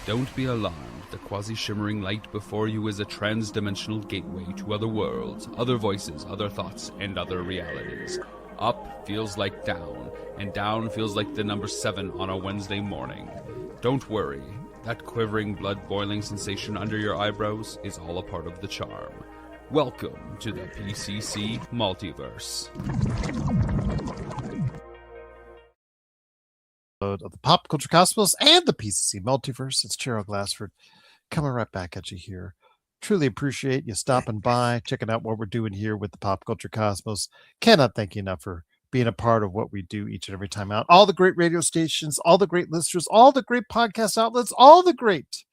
Don't be alarmed. The quasi-shimmering light before you is a trans-dimensional gateway to other worlds, other voices, other thoughts, and other realities. Up feels like down, and down feels like the number 7 on a Wednesday morning. Don't worry. That quivering, blood-boiling sensation under your eyebrows is all a part of the charm. Welcome to the PCC Multiverse. Of the Pop Culture Cosmos and the PCC Multiverse. It's Gerald Glassford coming right back at you here. Truly appreciate you stopping by, checking out what we're doing here with the Pop Culture Cosmos. Cannot thank you enough for being a part of what we do each and every time out. All the great radio stations, all the great listeners, all the great podcast outlets, all the great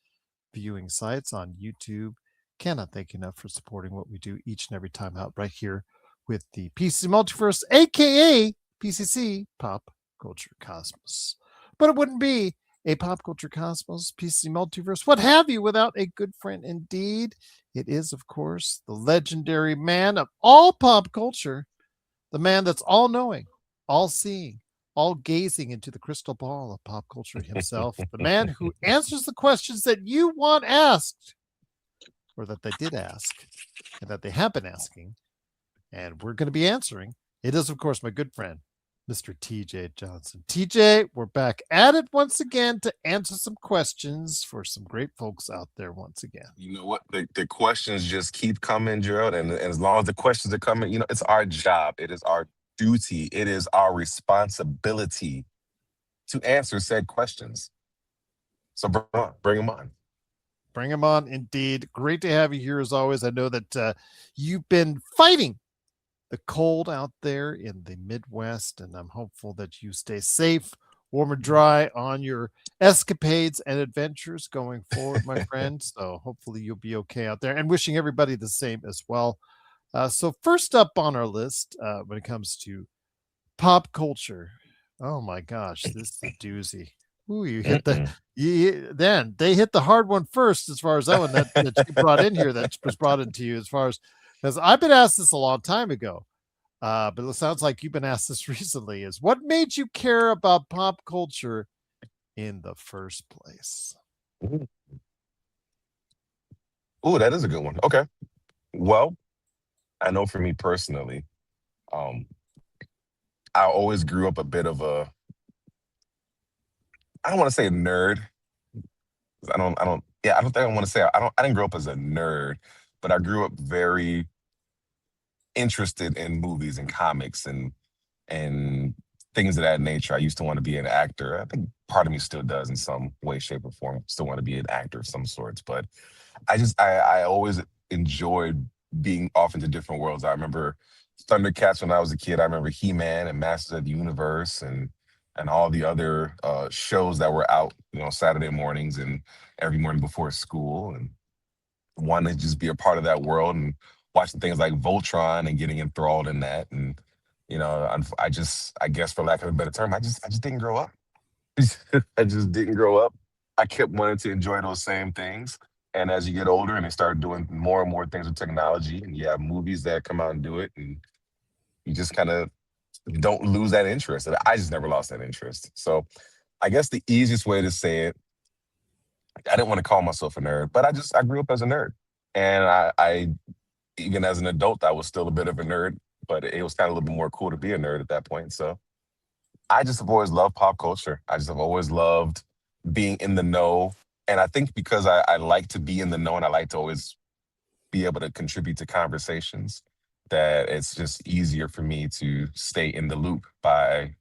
viewing sites on YouTube. Cannot thank you enough for supporting what we do each and every time out right here with the PCC Multiverse, aka PCC Pop Culture Cosmos. But it wouldn't be a Pop Culture Cosmos, PCC Multiverse, what have you, without a good friend indeed. It is, of course, the legendary man of all pop culture, the man that's all-knowing, all-seeing, all-gazing into the crystal ball of pop culture himself, the man who answers the questions that you want asked, or that they did ask, and that they have been asking, and we're going to be answering. It is, of course, my good friend, Mr. TJ Johnson. TJ, we're back at it once again to answer some questions for some great folks out there once again. You know what? The questions just keep coming, Gerald. And as long as the questions are coming, it's our job. It is our duty. It is our responsibility to answer said questions. So bring them on. Bring them on. Bring them on, indeed. Great to have you here as always. I know that you've been fighting the cold out there in the Midwest, and I'm hopeful that you stay safe, warm and dry on your escapades and adventures going forward, my friend. So hopefully you'll be okay out there, and wishing everybody the same as well. So first up on our list, when it comes to pop culture, oh my gosh, this is a doozy. Ooh, you hit then they hit the hard one first, as far as that one that you brought in here, that was brought into you, as far as, because I've been asked this a long time ago, but it sounds like you've been asked this recently, is what made you care about pop culture in the first place? Oh, that is a good one. Okay. Well, I know for me personally, I always grew up a bit of a, I don't want to say a nerd. I don't think I want to say, I didn't grow up as a nerd, but I grew up very interested in movies and comics and things of that nature. I used to want to be an actor. I think part of me still does in some way, shape, or form. Still want to be an actor of some sorts. But I always enjoyed being off into different worlds. I remember Thundercats when I was a kid. I remember He-Man and Masters of the Universe and all the other shows that were out, Saturday mornings and every morning before school, and wanted to just be a part of that world and watching things like Voltron and getting enthralled in that. And, I guess for lack of a better term, I just didn't grow up. I just didn't grow up. I kept wanting to enjoy those same things. And as you get older and they start doing more and more things with technology, and you have movies that come out and do it, and you just kind of don't lose that interest. And I just never lost that interest. So I guess the easiest way to say it, I didn't want to call myself a nerd, but I grew up as a nerd. And I even as an adult, I was still a bit of a nerd, but it was kind of a little bit more cool to be a nerd at that point. So I just have always loved pop culture. I just have always loved being in the know. And I think because I like to be in the know and I like to always be able to contribute to conversations, that it's just easier for me to stay in the loop by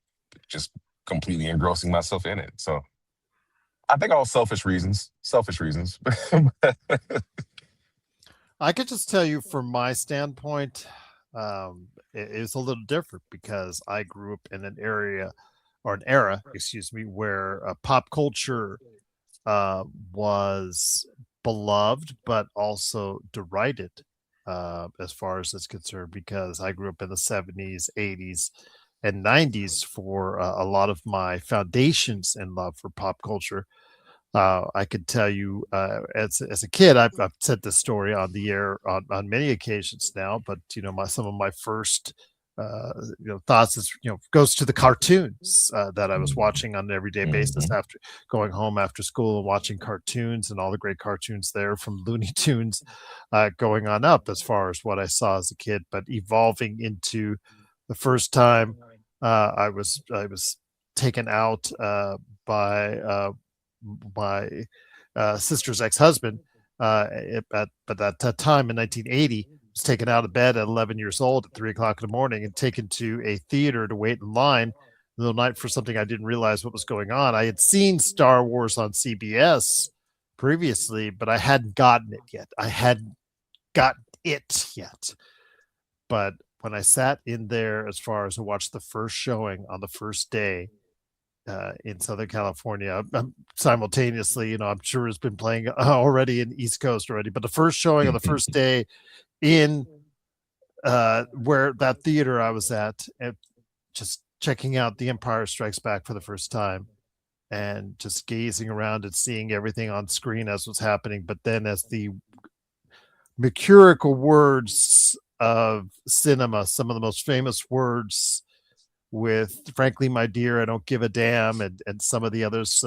just completely engrossing myself in it. So I think all selfish reasons. I could just tell you from my standpoint, it's a little different because I grew up in an era, where pop culture was beloved, but also derided as far as it's concerned, because I grew up in the 70s, 80s, and 90s for a lot of my foundations and love for pop culture. I could tell you as a kid, I've said this story on the air on many occasions now, but some of my first thoughts is, goes to the cartoons that I was watching on an everyday basis after going home after school and watching cartoons and all the great cartoons there from Looney Tunes going on up as far as what I saw as a kid, but evolving into the first time I was taken out by my sister's ex-husband at that time in 1980. Was taken out of bed at 11 years old at 3 o'clock in the morning and taken to a theater to wait in line the night for something I didn't realize what was going on. I had seen Star Wars on CBS previously, but I hadn't gotten it yet. But when I sat in there, as far as to watch the first showing on the first day in Southern California, simultaneously, I'm sure it's been playing already in East Coast already, but the first showing on the first day in where that theater I was at, and just checking out The Empire Strikes Back for the first time and just gazing around and seeing everything on screen as was happening. But then as the mercurical words of cinema, some of the most famous words with "Frankly, my dear, I don't give a damn," and some of the others,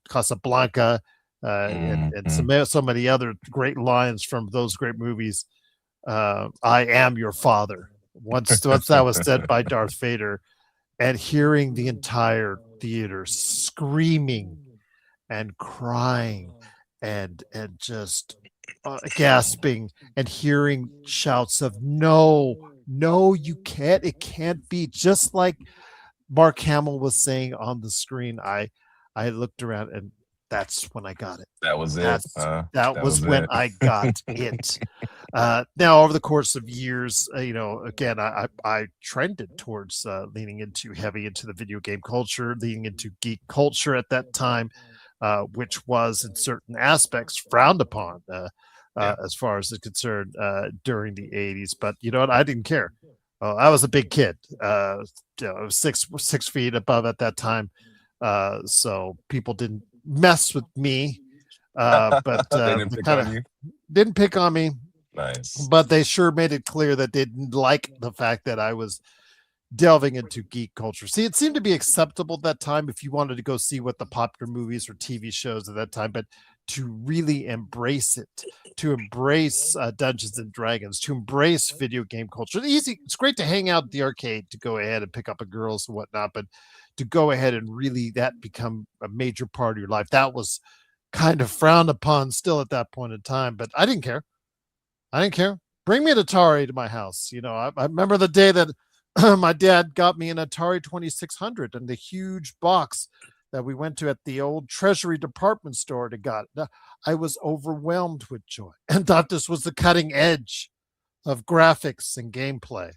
Casablanca, and so many other great lines from those great movies. I am your father. Once that was said by Darth Vader, and hearing the entire theater screaming and crying and just gasping and hearing shouts of no, you can't, it can't be, just like Mark Hamill was saying on the screen. I looked around, and that's when I got it. That was that was when it. I got it. Now, over the course of years, again, I trended towards leaning heavy into the video game culture, leaning into geek culture at that time, which was in certain aspects frowned upon as far as it's concerned during the 80s. But you know what? I didn't care. I was a big kid. I was 6 feet above at that time. So people didn't mess with me. But they didn't pick on me. Nice. But they sure made it clear that they didn't like the fact that I was delving into geek culture. See, it seemed to be acceptable at that time if you wanted to go see what the popular movies or TV shows at that time, but to really embrace it, to embrace Dungeons and Dragons, to embrace video game culture. It's great to hang out at the arcade, to go ahead and pick up a girls and whatnot, but to go ahead and really that become a major part of your life, that was kind of frowned upon still at that point in time. But I didn't care. Bring me an Atari to my house. I remember the day that my dad got me an Atari 2600 and the huge box that we went to at the old Treasury department store to got it. I was overwhelmed with joy and thought this was the cutting edge of graphics and gameplay.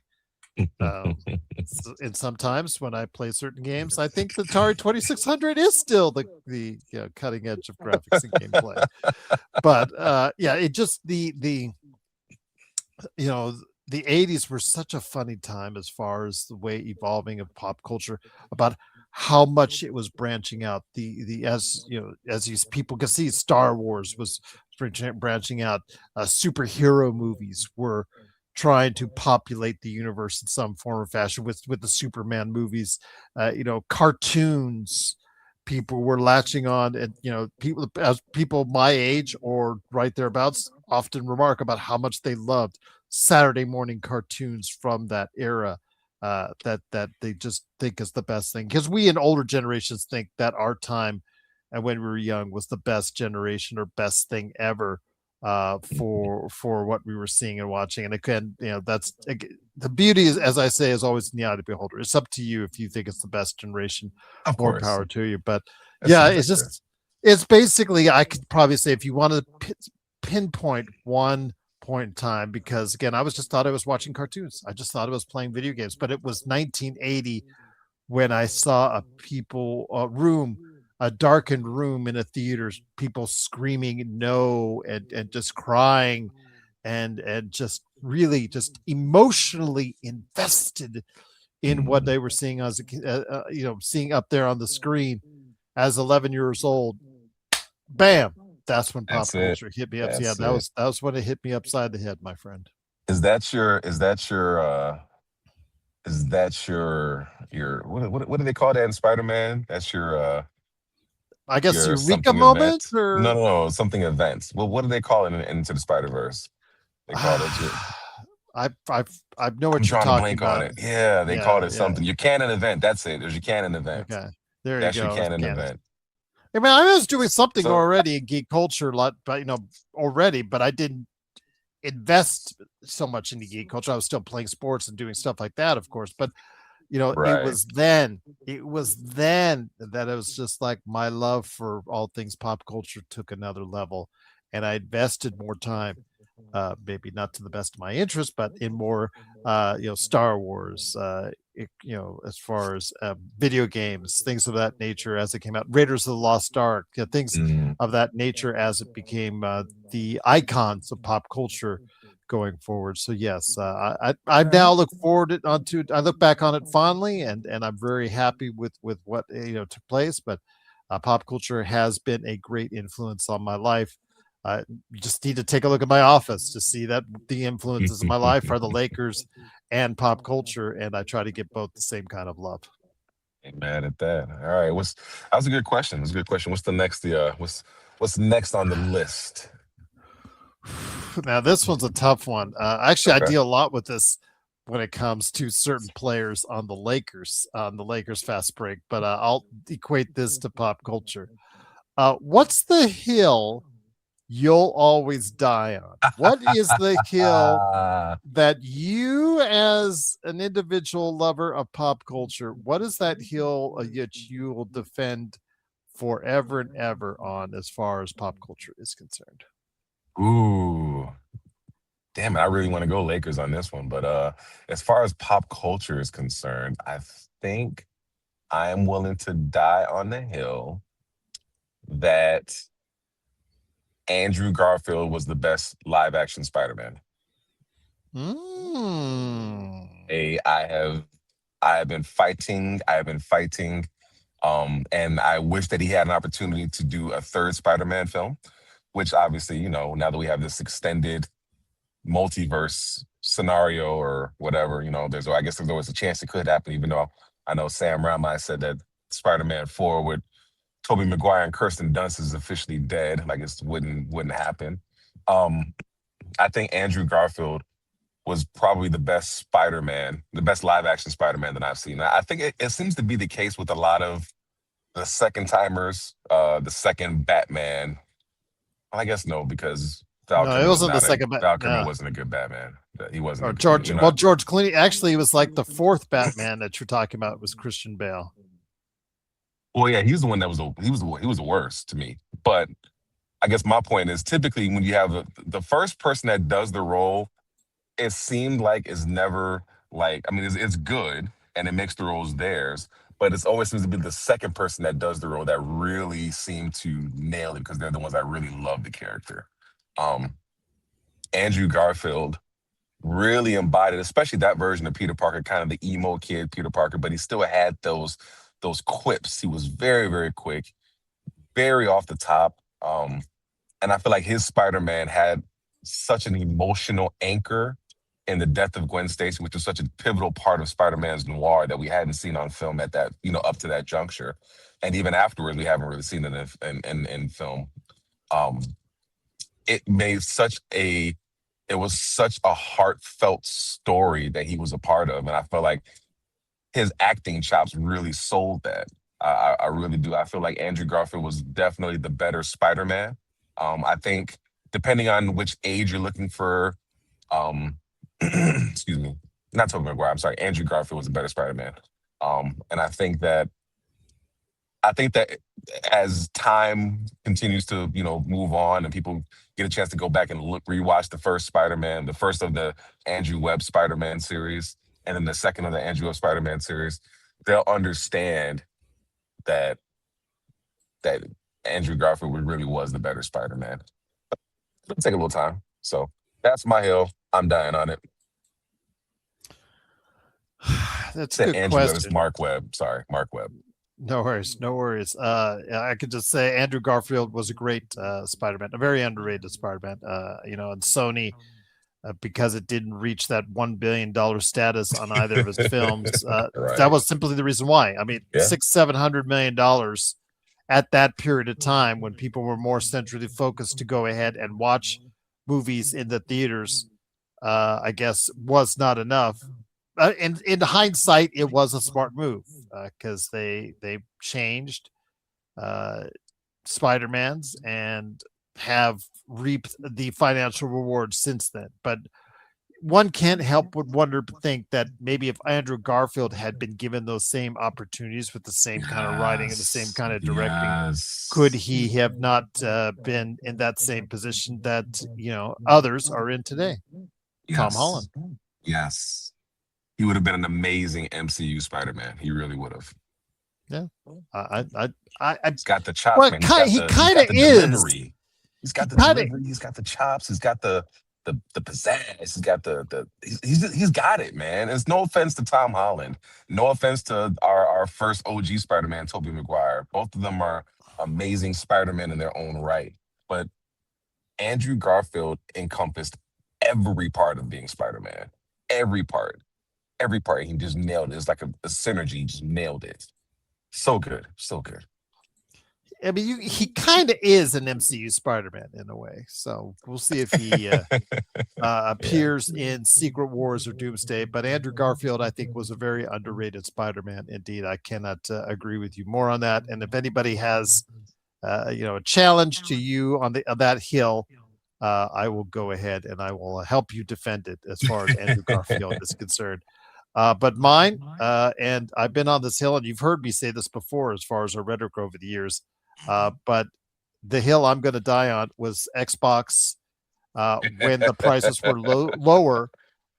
And sometimes when I play certain games, I think the Atari 2600 is still the cutting edge of graphics and gameplay. But it just the 80s were such a funny time as far as the way evolving of pop culture, about how much it was branching out. As these people can see, Star Wars was branching out. Superhero movies were trying to populate the universe in some form or fashion with the Superman movies. Cartoons, people were latching on, and people my age or right thereabouts often remark about how much they loved Saturday morning cartoons from that era, that they just think is the best thing, because we in older generations think that our time and when we were young was the best generation or best thing ever for what we were seeing and watching. And again, that's the beauty is, as I say, is always in the eye of the beholder. It's up to you if you think it's the best generation. Of more course. Power to you. But it's basically, I could probably say, if you want to pinpoint one point in time, because again, I just thought I was watching cartoons. I just thought I was playing video games. But it was 1980 when I saw a darkened room in a theater, people screaming no and just crying and just really just emotionally invested in what they were seeing as seeing up there on the screen as 11 years old. Bam. That's when pop culture hit me up. That was when it hit me upside the head, my friend. Is that your Is that your what do they call that in Spider-Man? That's I guess your Eureka something moment, event. No, or no, no, something events. Well, what do they call it in Into the Spider-Verse? They call it your I know I'm what you're drawing a talking blank on about. it. Yeah, they called Yeah, it yeah. something. Your canon event. That's it. There's your canon event. Okay, there you That's your go. It's canon canon. event. I mean, I was doing something So already in geek culture, lot, but already, but I didn't invest so much into geek culture. I was still playing sports and doing stuff like that, of course. But it right. was then that it was just like my love for all things pop culture took another level, and I invested more time, maybe not to the best of my interest, but in more, Star Wars, as far as video games, things of that nature as it came out, Raiders of the Lost Ark, things Mm. of that nature as it became the icons of pop culture going forward. So yes, I now look forward onto. I look back on it fondly, and I'm very happy with what took place. But pop culture has been a great influence on my life. You just need to take a look at my office to see that the influences of my life are the Lakers and pop culture, and I try to get both the same kind of love. Ain't mad at that. All right. That was a good question. That's a good question. What's the next what's next on the list? Now this one's a tough one. Actually, I Okay. deal a lot with this when it comes to certain players on the Lakers fast break, but I'll equate this to pop culture. What's the hill you'll always die on? What is the hill that you, as an individual lover of pop culture, what is that hill that you will defend forever and ever on as far as pop culture is concerned? Ooh. Damn it, I really want to go Lakers on this one. But as far as pop culture is concerned, I think I am willing to die on the hill that Andrew Garfield was the best live action Spider-Man. Mm. I have been fighting. I have been fighting. And I wish that he had an opportunity to do a third Spider-Man film, which obviously, now that we have this extended multiverse scenario or whatever, I guess there's always a chance it could happen, even though I know Sam Raimi said that Spider-Man 4 with Tobey Maguire and Kirsten Dunst is officially dead. Like it wouldn't happen. Um, I think Andrew Garfield was probably the best Spider-Man, the best live action Spider-Man that I've seen. I think it seems to be the case with a lot of the second timers, the second Batman. I guess no, because Val No, it Kilmer was wasn't the not a second, Val Kilmer no. wasn't a good Batman. He wasn't Or a George. you're Well, not George Clooney actually was like the fourth Batman that you're talking about was Christian Bale. well, yeah, he's the one that was he was the worst to me. But I guess my point is typically when you have the first person that does the role, it seemed like is never like I mean it's good and it makes the roles theirs, but it's always seems to be the second person that does the role that really seem to nail it because they're the ones that really love the character. Um, Andrew Garfield really embodied, especially that version of Peter Parker, kind of the emo kid Peter Parker, but he still had those quips. He was very, very quick, very off the top. And I feel like his Spider-Man had such an emotional anchor in the death of Gwen Stacy, which was such a pivotal part of Spider-Man's noir that we hadn't seen on film at that, up to that juncture. And even afterwards, we haven't really seen it in film. Um, it made such a it was such a heartfelt story that he was a part of. And I felt like his acting chops really sold that. I really do. I feel like Andrew Garfield was definitely the better Spider-Man. I think depending on which age you're looking for, excuse me, not Tobey Maguire, I'm sorry, Andrew Garfield was a better Spider-Man. And I think that as time continues to, move on and people get a chance to go back and rewatch the first Spider-Man, the first of the Andrew Webb Spider-Man series, and then the second of the Andrew Webb Spider-Man series, they'll understand that that Andrew Garfield really was the better Spider-Man. It'll take a little time. So that's my hill. I'm dying on it. That's a Said good Andrew Webb. It's question. Mark Webb. Sorry, Mark Webb. No worries, no worries. I could just say Andrew Garfield was a great Spider-Man, a very underrated Spider-Man. And Sony because it didn't reach that $1 billion status on either of his films. Right. That was simply the reason why. I mean, Yeah. $700 million at that period of time when people were more centrally focused to go ahead and watch movies in the theaters, I guess was not enough. In hindsight, it was a smart move because they changed Spider-Man's and have reaped the financial rewards since then. But one can't help but wonder, but think that maybe if Andrew Garfield had been given those same opportunities with the same kind of writing and the same kind of directing, could he have not been in that same position that others are in today? Yes. Tom Holland. Yes. He would have been an amazing MCU Spider-Man. He really would have. Yeah. He's got the chops, well, man. he kind of is. Delivery. He's got the delivery. He's got the chops. He's got the pizzazz. He's got he's got it, man. It's no offense to Tom Holland. No offense to our first OG Spider-Man, Tobey Maguire. Both of them are amazing Spider-Man in their own right. But Andrew Garfield encompassed every part of being Spider-Man. Every part. Every part. He just nailed it. It's like a synergy. He just nailed it. So good. So good. I mean, he kind of is an MCU Spider-Man in a way. So we'll see if he appears in Secret Wars or Doomsday. But Andrew Garfield, I think, was a very underrated Spider-Man. Indeed, I cannot agree with you more on that. And if anybody has, a challenge to you on that hill, I will go ahead and I will help you defend it as far as Andrew Garfield is concerned. But mine, and I've been on this hill, and you've heard me say this before as far as our rhetoric over the years. But the hill I'm going to die on was Xbox when the prices were lower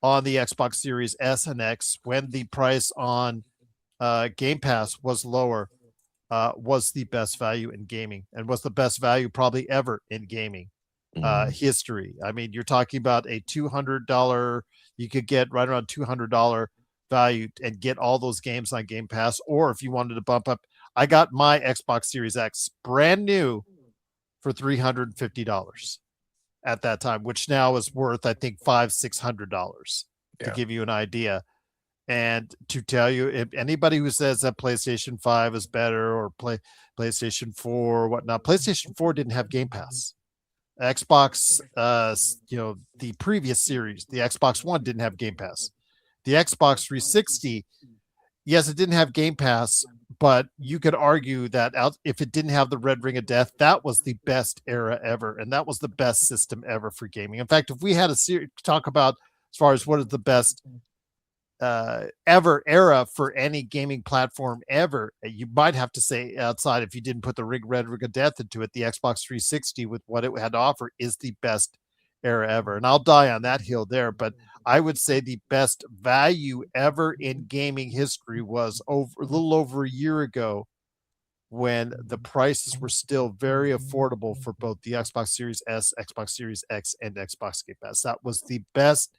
on the Xbox Series S and X, when the price on Game Pass was lower, was the best value in gaming and was the best value probably ever in gaming history. I mean, you're talking about a $200, you could get right around $200 value and get all those games on Game Pass. Or if you wanted to bump up, I got my Xbox Series X brand new for $350 at that time, which now is worth, I think, $500-$600 to give you an idea. And to tell you, if anybody who says that PlayStation 5 is better or PlayStation 4 or whatnot, PlayStation 4 didn't have Game Pass. Xbox, the previous series, the Xbox One didn't have Game Pass. The Xbox 360, yes, it didn't have Game Pass, but you could argue that if it didn't have the Red Ring of Death, that was the best era ever, and that was the best system ever for gaming. In fact, if we had a series talk about as far as what is the best ever era for any gaming platform ever, you might have to say, outside if you didn't put the Red Ring of Death into it, the Xbox 360 with what it had to offer is the best era ever. And I'll die on that hill there, but I would say the best value ever in gaming history was a little over a year ago, when the prices were still very affordable for both the Xbox Series S, Xbox Series X, and Xbox Game Pass. That was the best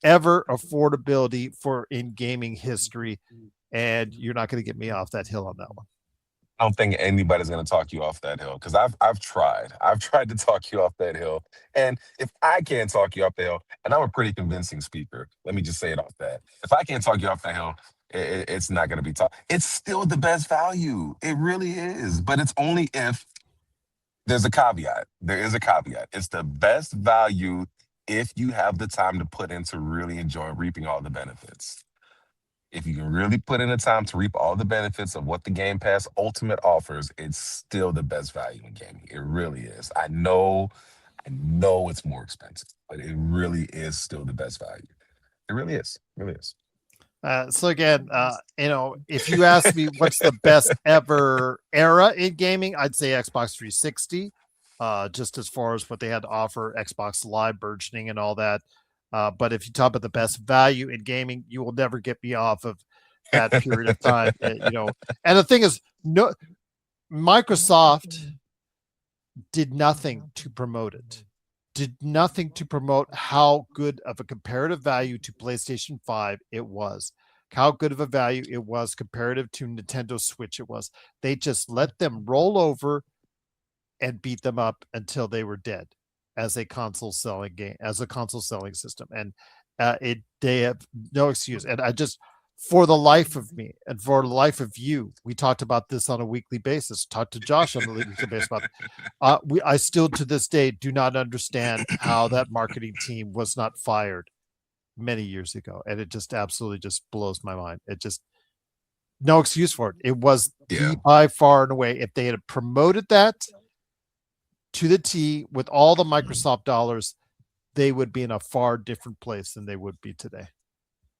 ever affordability for in gaming history, and you're not going to get me off that hill on that one. I don't think anybody's going to talk you off that hill, because I've tried to talk you off that hill, and if I can't talk you off the hill, and I'm a pretty convincing speaker, let me just say it off that. If I can't talk you off the hill, it's not going to be talk. It's still the best value. It really is, but it's only if there's a caveat. There is a caveat. It's the best value if you have the time to put into really enjoying reaping all the benefits. If you can really put in the time to reap all the benefits of what the Game Pass Ultimate offers, it's still the best value in gaming. It really is. I know it's more expensive, but it really is still the best value. It really is. It really is. So again, if you ask me what's the best ever era in gaming, I'd say Xbox 360. Just as far as what they had to offer, Xbox Live burgeoning and all that. But if you talk about the best value in gaming, you will never get me off of that period of time. And the thing is, Microsoft did nothing to promote it. Did nothing to promote how good of a comparative value to PlayStation 5 it was. How good of a value it was comparative to Nintendo Switch it was. They just let them roll over and beat them up until they were dead. as a console selling system, and they have no excuse. And I just, for the life of me and for the life of you, we talked about this on a weekly basis. Talked to Josh on a weekly basis about. I still to this day do not understand how that marketing team was not fired many years ago, and it just absolutely just blows my mind. It just, no excuse for it. It was the by far and away. If they had promoted that to the T with all the Microsoft dollars, they would be in a far different place than they would be today.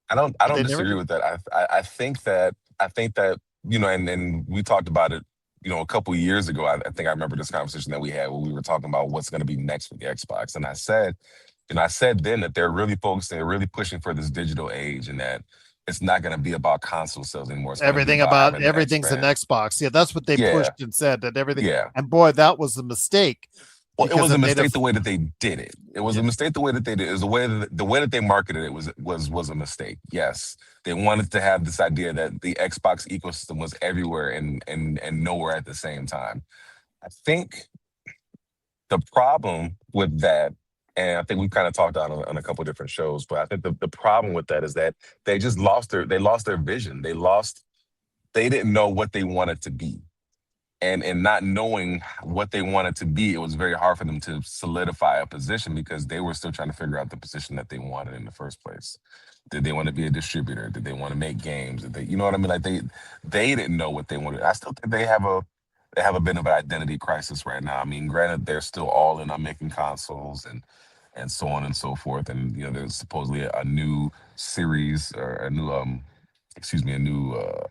I don't disagree with that. I think that and we talked about it, a couple of years ago. I think I remember this conversation that we had when we were talking about what's going to be next with the Xbox. And I said then that they're really focusing, they're really pushing for this digital age, and that it's not going to be about console sales anymore. It's everything's an Xbox. Yeah, that's what they pushed and said, that everything. Yeah. And boy, that was a mistake. Well, it was a mistake the way that they did it. It was a mistake the way that they did it. It was the way that they marketed it was a mistake. Yes, they wanted to have this idea that the Xbox ecosystem was everywhere and nowhere at the same time. I think the problem with that, and I think we've kind of talked about on a couple of different shows, but I think the problem with that is that they just lost their vision. They didn't know what they wanted to be. And not knowing what they wanted to be, it was very hard for them to solidify a position because they were still trying to figure out the position that they wanted in the first place. Did they want to be a distributor? Did they want to make games? Did they, you know what I mean? Like they didn't know what they wanted. I still think they have a bit of an identity crisis right now. I mean, granted, they're still all in on making consoles and so on and so forth. And there's supposedly a new series or a new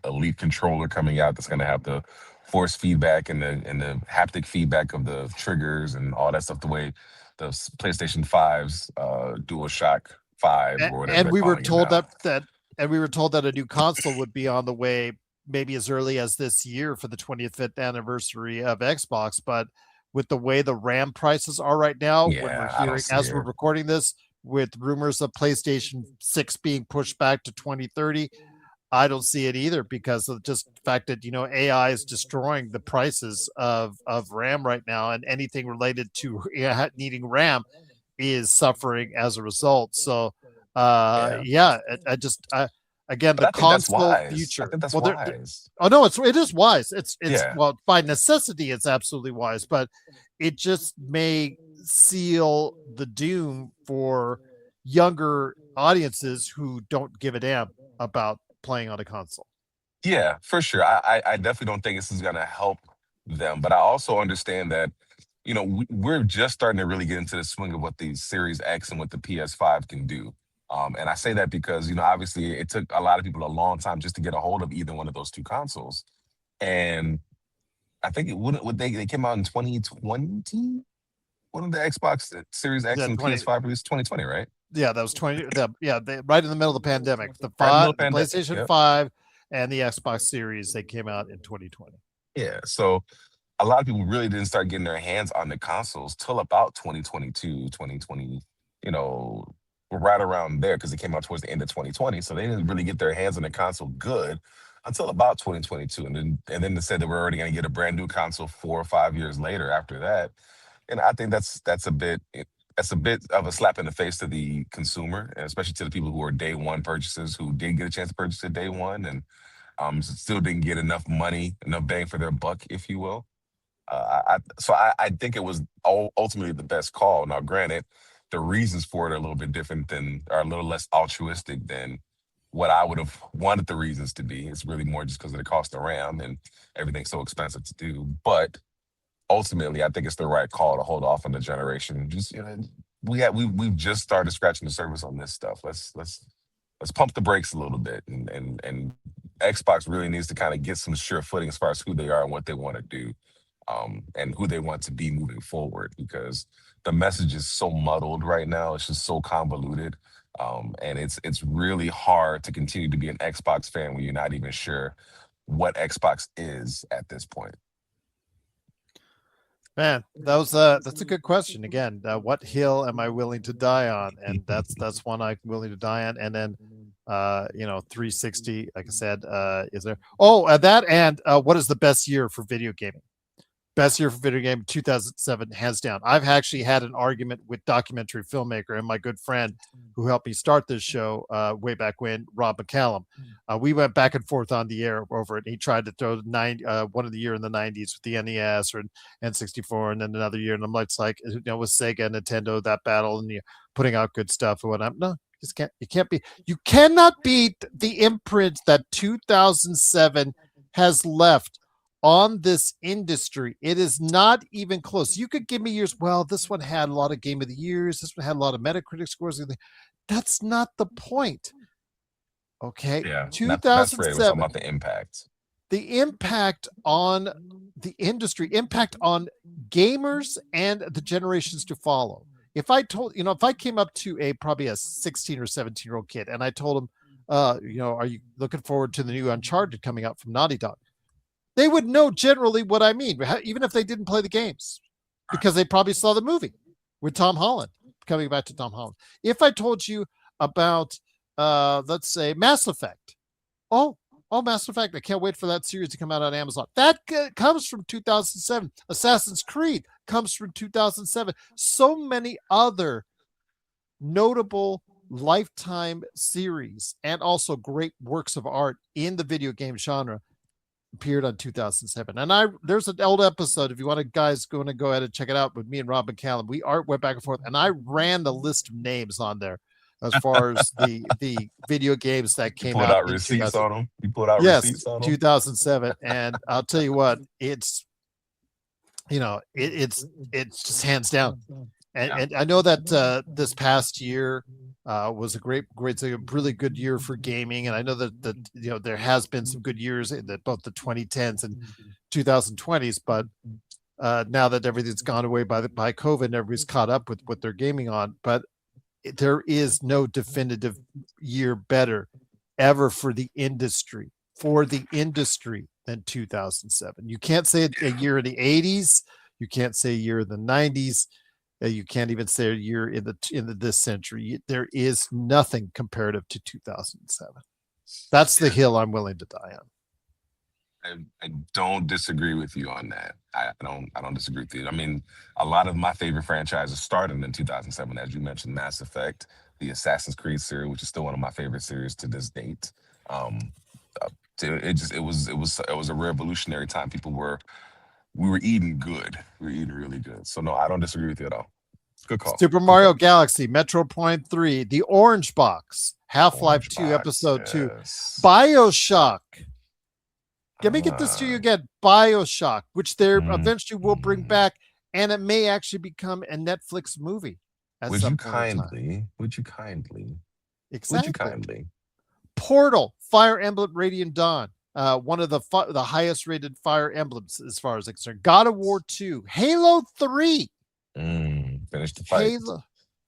Elite controller coming out that's going to have the force feedback and the haptic feedback of the triggers and all that stuff, the way the PlayStation 5's DualShock 5 or whatever. And we were told that a new console would be on the way maybe as early as this year for the 25th anniversary of Xbox. But with the way the RAM prices are right now, when we're hearing, as we're recording this, with rumors of PlayStation 6 being pushed back to 2030, I don't see it either, because of just the fact that AI is destroying the prices of RAM right now, and anything related to needing RAM is suffering as a result. So again, the console future. I think that's wise. Oh no, it is wise. It's well, by necessity, it's absolutely wise, but it just may seal the doom for younger audiences who don't give a damn about playing on a console. Yeah, for sure. I definitely don't think this is going to help them, but I also understand that we're just starting to really get into the swing of what the Series X and what the PS5 can do. And I say that because obviously it took a lot of people a long time just to get a hold of either one of those two consoles. And I think they came out in 2020. One of the Xbox Series X and PS5 released 2020, right? Yeah, that was 20. Right in the middle of the pandemic. The PlayStation 5 and the Xbox Series, they came out in 2020. Yeah, so a lot of people really didn't start getting their hands on the consoles till about 2022, 2020, right around there, because it came out towards the end of 2020. So they didn't really get their hands on the console good until about 2022. And then they said that we're already going to get a brand new console 4 or 5 years later after that. And I think that's a bit of a slap in the face to the consumer, and especially to the people who are day one purchasers who did get a chance to purchase it day one and still didn't get enough bang for their buck, if you will. I think it was ultimately the best call. Now, granted, the reasons for it are a little bit different are a little less altruistic than what I would have wanted the reasons to be. It's really more just because of the cost of RAM and everything's so expensive to do. But ultimately, I think it's the right call to hold off on the generation. Just we've just started scratching the surface on this stuff. Let's pump the brakes a little bit, and Xbox really needs to kind of get some sure footing as far as who they are and what they want to do, and who they want to be moving forward. Because the message is so muddled right now; it's just so convoluted, and it's really hard to continue to be an Xbox fan when you're not even sure what Xbox is at this point. Man, that's a good question. Again, what hill am I willing to die on? And that's one I'm willing to die on. And then 360, like I said, is there? Oh, that and what is the best year for video gaming? Best year for video game, 2007, hands down. I've actually had an argument with documentary filmmaker and my good friend who helped me start this show way back when, Rob McCallum. We went back and forth on the air over it. He tried to throw one of the year in the 90s with the NES or N64, and then another year. And I'm like, it's like, with Sega and Nintendo, that battle, and putting out good stuff and whatnot. No, you cannot beat the imprint that 2007 has left on this industry. It is not even close. You could give me years. Well, this one had a lot of Game of the Years. This one had a lot of Metacritic scores. That's not the point. Okay. Yeah. 2007. Talking about the impact. The impact on the industry, impact on gamers and the generations to follow. If I came up to probably a 16 or 17-year-old kid and I told him, are you looking forward to the new Uncharted coming out from Naughty Dog? They would know generally what I mean, even if they didn't play the games, because they probably saw the movie with Tom Holland, coming back to Tom Holland. If I told you about, let's say, Mass Effect, Mass Effect, I can't wait for that series to come out on Amazon. That comes from 2007. Assassin's Creed comes from 2007. So many other notable lifetime series and also great works of art in the video game genre appeared on 2007. And there's an old episode, if you want to guys go ahead and check it out, with me and Rob McCallum. We went back and forth, and I ran the list of names on there as far as the video games that came out. Out receipts on them. You pulled out receipts on them. 2007, and I'll tell you what, it's just hands down. And I know that this past year was a really good year for gaming, and I know that there has been some good years in both the 2010s and 2020s, but now that everything's gone away by COVID and everybody's caught up with what they're gaming on, but there is no definitive year better ever for the industry than 2007. You can't say a year in the 80s. You can't say a year in the 90s. You can't even say a year in this century. There is nothing comparative to 2007. That's the hill I'm willing to die on. I don't disagree with you on that. I don't disagree with you. I mean, a lot of my favorite franchises started in 2007, as you mentioned, Mass Effect, the Assassin's Creed series, which is still one of my favorite series to this date. It was a revolutionary time. We were eating good. We were eating really good. So no, I don't disagree with you at all. Good call. Super Mario Galaxy, Metro Prime 3, The Orange Box, Half-Life 2, Episode 2, BioShock. Let me get this to you again. BioShock, which they eventually will bring back, and it may actually become a Netflix movie. Would you kindly? Exactly. Portal, Fire Emblem Radiant Dawn. One of the highest rated Fire Emblems as far as concerned. God of War 2, Halo 3. Finish the fight.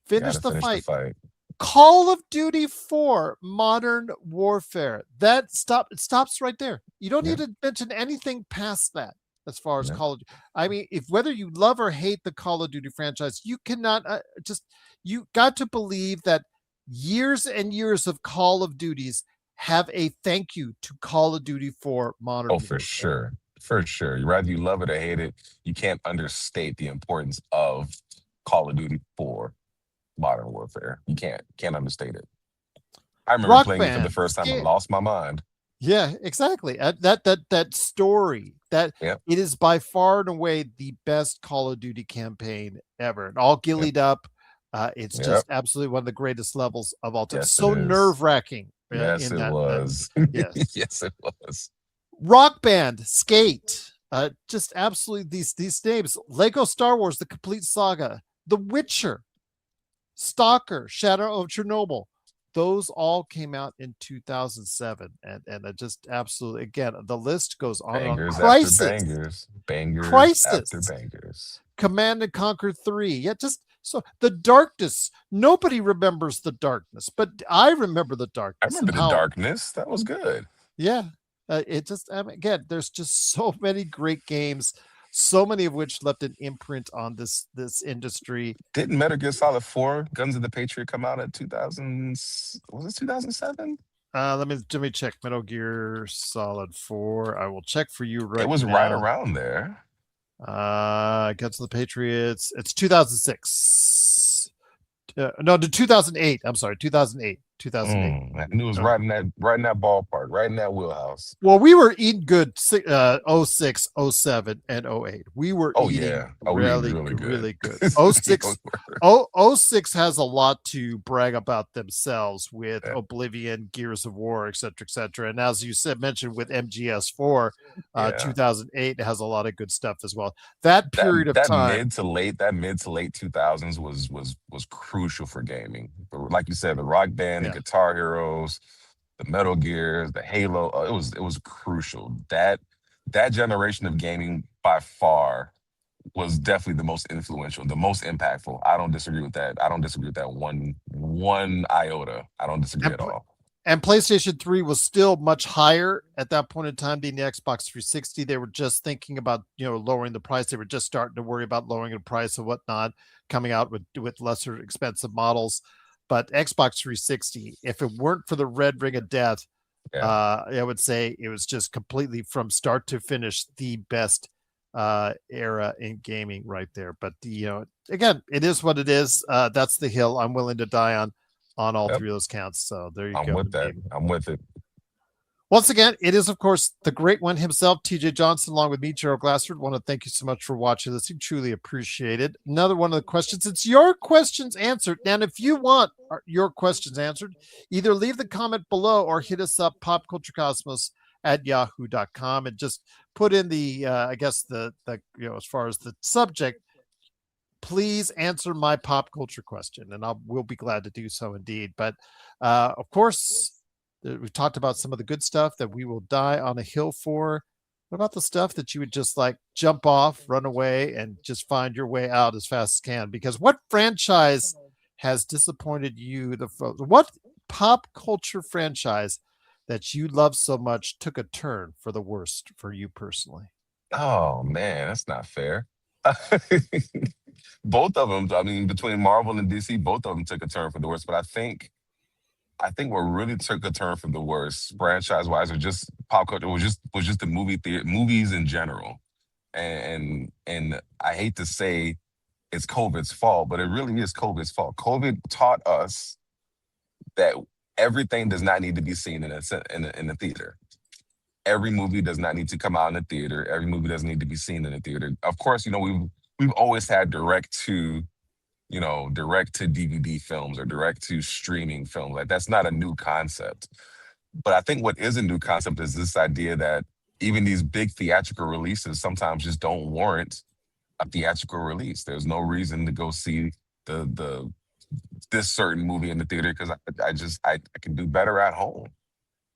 Finish the fight. Call of Duty 4, Modern Warfare. It stops right there. You don't need to mention anything past that as far as Call of Duty. I mean, whether you love or hate the Call of Duty franchise, you cannot you got to believe that years and years of Call of Duties have a thank you to Call of Duty 4 Modern Warfare. For sure. Whether you love it or hate it, you can't understate the importance of Call of Duty 4 Modern Warfare. You can't understate it. I remember playing it for the first time and lost my mind. Yeah, exactly. That story, it is by far and away the best Call of Duty campaign ever. And all gillied up. It's just absolutely one of the greatest levels of all time. So nerve-wracking. Yes, it was. Yes. Yes, it was. Rock Band, Skate, just absolutely these names. Lego Star Wars, The Complete Saga, The Witcher, Stalker, Shadow of Chernobyl. Those all came out in 2007, and it just absolutely, again, the list goes on. Bangers Crisis, bangers Crisis, after bangers. Command and Conquer 3. Yeah, just so The Darkness. Nobody remembers The Darkness, but I remember The Darkness. I remember The Darkness. That was good. Yeah. It just, again, there's just so many great games, so many of which left an imprint on this industry. Didn't Metal Gear Solid 4, Guns of the Patriot, come out in 2000? Was it 2007? Let me check. Metal Gear Solid 4. I will check for you right now. It was right around there. Against the Patriots. It's 2006. No, 2008. I'm sorry, 2008. 2008. I knew it was right in that ballpark, right in that wheelhouse. Well, we were eating good 06, 07, and 08. We were eating really good. Really good. 06, 06 has a lot to brag about themselves with Oblivion, Gears of War, etc. And as you mentioned with MGS4, 2008 has a lot of good stuff as well. That period of time, mid to late 2000s was crucial for gaming. But like you said, the Rock Band, the Guitar Heroes, the Metal Gears, the Halo, it was crucial. That generation of gaming by far was definitely the most influential, the most impactful. I don't disagree with that. I don't disagree with that one iota. I don't disagree at all. And PlayStation 3 was still much higher at that point in time than the Xbox 360. They were just thinking about, lowering the price. They were just starting to worry about lowering the price and whatnot, coming out with lesser expensive models. But Xbox 360, if it weren't for the red ring of death, I would say it was just completely from start to finish the best era in gaming right there. But again, it is what it is. That's the hill I'm willing to die on all three of those counts. So there you go. I'm with that. I'm with it. Once again, it is, of course, the great one himself, TJ Johnson, along with me, Gerald Glassford. Want to thank you so much for watching this. You truly appreciate it. Another one of the questions. It's your questions answered. And if you want your questions answered, either leave the comment below or hit us up, popculturecosmos@yahoo.com, and just put in the, as far as the subject, please answer my pop culture question, and we'll be glad to do so indeed. But of course, we've talked about some of the good stuff that we will die on a hill for. What about the stuff that you would just like jump off, run away, and just find your way out as fast as can? Because what franchise has disappointed you? What pop culture franchise that you love so much took a turn for the worst for you personally? Oh man, that's not fair. Both of them, I mean, between Marvel and DC, both of them took a turn for the worst. But I think what really took a turn for the worst, franchise-wise, or just pop culture, was just the movies in general. And I hate to say it's COVID's fault, but it really is COVID's fault. COVID taught us that everything does not need to be seen in a theater. Every movie does not need to come out in the theater. Every movie doesn't need to be seen in the theater. Of course, we've always had direct to DVD films or direct to streaming films. Like, that's not a new concept. But I think what is a new concept is this idea that even these big theatrical releases sometimes just don't warrant a theatrical release. There's no reason to go see this certain movie in the theater because I can do better at home.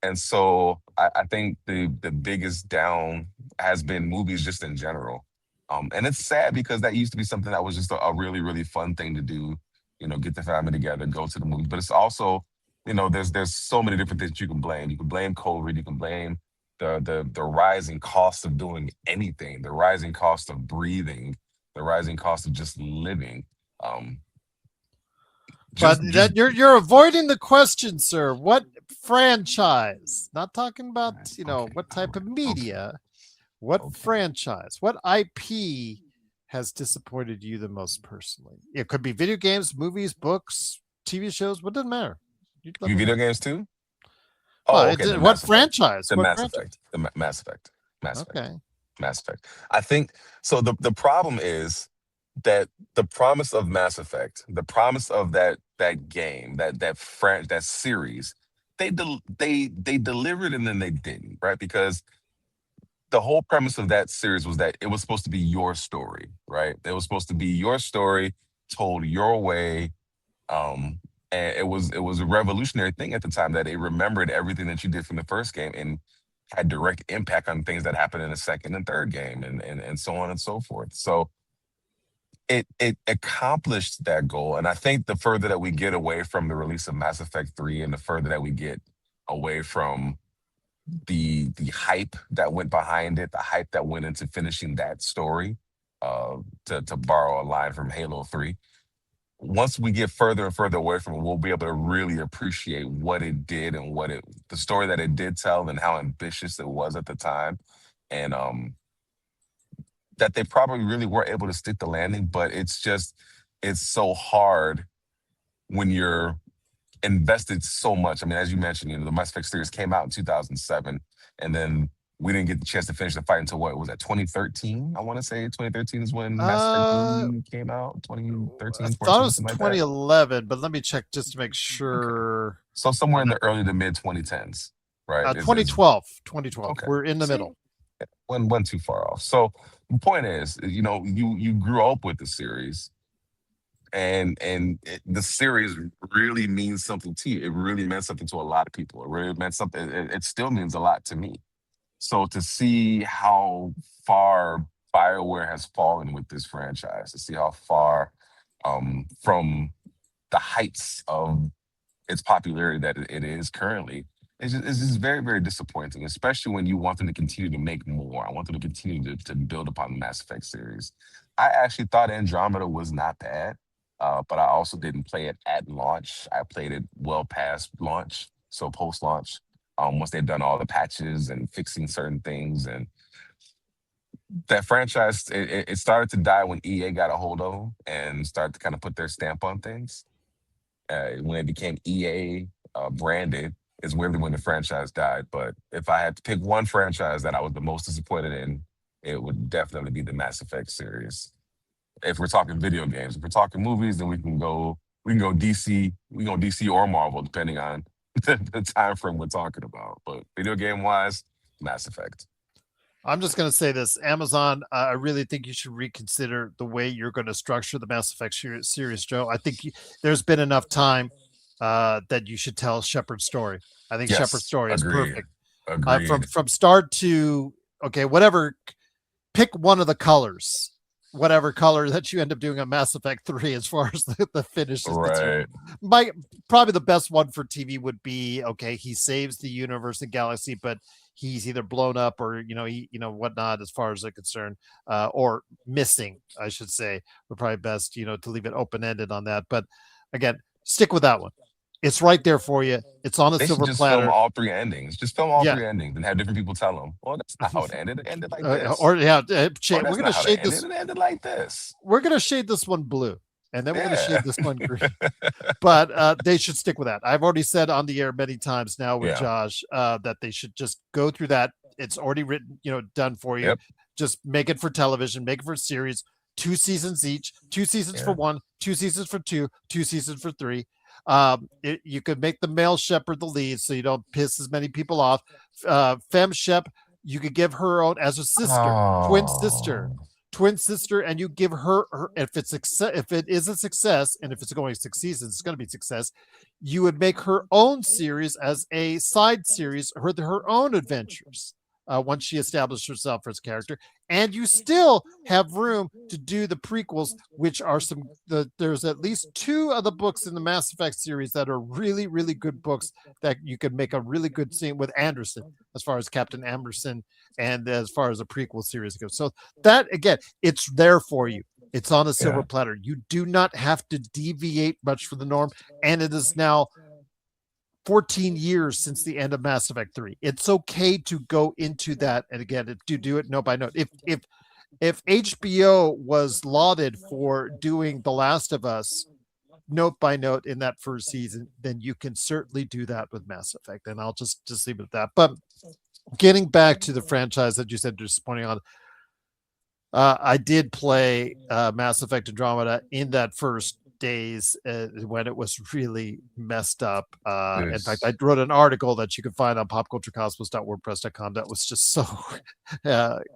And so I think the biggest down has been movies just in general. And it's sad because that used to be something that was just a really, really fun thing to do, get the family together, go to the movies. But it's also, there's so many different things you can blame. You can blame COVID, you can blame the rising cost of doing anything, the rising cost of breathing, the rising cost of just living. You're avoiding the question, sir. What franchise? Not talking about, what type of media. What franchise, what IP has disappointed you the most personally? It could be video games, movies, books, TV shows. What doesn't matter. You video games too? What franchise? The Mass Effect. The Mass Effect. Mass Effect. Okay. Mass Effect. I think so. The problem is that the promise of Mass Effect, the promise of that game, that series, they delivered and then they didn't, right? Because the whole premise of that series was that it was supposed to be your story, right? It was supposed to be your story told your way. And it was a revolutionary thing at the time that it remembered everything that you did from the first game and had direct impact on things that happened in the second and third game and so on and so forth. So it accomplished that goal. And I think the further that we get away from the release of Mass Effect 3 and the further that we get away from the hype that went behind it, the hype that went into finishing that story, to borrow a line from Halo 3. Once we get further and further away from it, we'll be able to really appreciate what it did and the story that it did tell and how ambitious it was at the time. And that they probably really weren't able to stick the landing. But it's so hard when you're invested so much. I mean, as you mentioned, the Mass Effect series came out in 2007, and then we didn't get the chance to finish the fight until what was that, 2013? I want to say 2013 is when Mass Effect 3 came out. I 2013, thought it 14, was something like that. 2011, but let me check just to make Okay. sure. So somewhere in the early to mid 2010s, right? 2012. 2012. Okay. We're in the middle. Wasn't too far off. So the point is, you grew up with the series, and the series really means something to you. It really meant something to a lot of people. It really meant something. It still means a lot to me. So to see how far BioWare has fallen with this franchise, to see how far from the heights of its popularity that it is currently, it's just very, very disappointing, especially when you want them to continue to make more. I want them to continue to build upon the Mass Effect series. I actually thought Andromeda was not bad, but I also didn't play it at launch. I played it well past launch, so post-launch, once they've done all the patches and fixing certain things. And that franchise, it started to die when EA got a hold of them and started to kind of put their stamp on things. When it became EA branded is really when the franchise died. But if I had to pick one franchise that I was the most disappointed in, it would definitely be the Mass Effect series. If we're talking video games, if we're talking movies, then we can go DC, or Marvel, depending on the time frame we're talking about. But video game wise, Mass Effect. I'm just going to say this, Amazon, I really think you should reconsider the way you're going to structure the Mass Effect series, Joe. I think there's been enough time that you should tell Shepard's story. I think Shepard's story is perfect. From start to, okay, whatever, pick one of the colors, whatever color that you end up doing on Mass Effect 3 as far as the finish is concerned. Probably the best one for TV would be, okay, he saves the universe and galaxy, but he's either blown up or, whatnot as far as they're concerned, or missing, I should say, would probably best, to leave it open-ended on that. But again, stick with that one. It's right there for you. It's on a silver platter. Film all three endings. Just film all three endings and have different people tell them, well, that's not how it ended. It ended like this. We're going to shade this. It ended like this. We're going to shade this one blue. And then we're going to shade this one green. But they should stick with that. I've already said on the air many times now with Josh that they should just go through that. It's already written, done for you. Yep. Just make it for television, make it for series, 2 seasons each, 2 seasons for 1, 2 seasons for 2, 2 seasons for 3. You could make the male Shepard the lead so you don't piss as many people off. Femme Shep, you could give her own as a sister, twin sister, and you give her if it is a success, and if it's going 6 seasons, it's going to be a success. You would make her own series as a side series, her own adventures. Once she established herself as a character, and you still have room to do the prequels, which are there's at least 2 of the books in the Mass Effect series that are really, really good books that you could make a really good scene with Anderson, as far as Captain Anderson, and as far as a prequel series goes. So that, again, it's there for you. It's on a silver platter. You do not have to deviate much from the norm, and it is now 14 years since the end of Mass Effect 3. It's okay to go into that. And again, do it note by note. If HBO was lauded for doing The Last of Us note by note in that first season, then you can certainly do that with Mass Effect. And I'll just leave it at that. But getting back to the franchise that you said disappointing on, I did play Mass Effect Andromeda in that first days when it was really messed up. In fact, I wrote an article that you can find on popculturecosmos.wordpress.com that was just so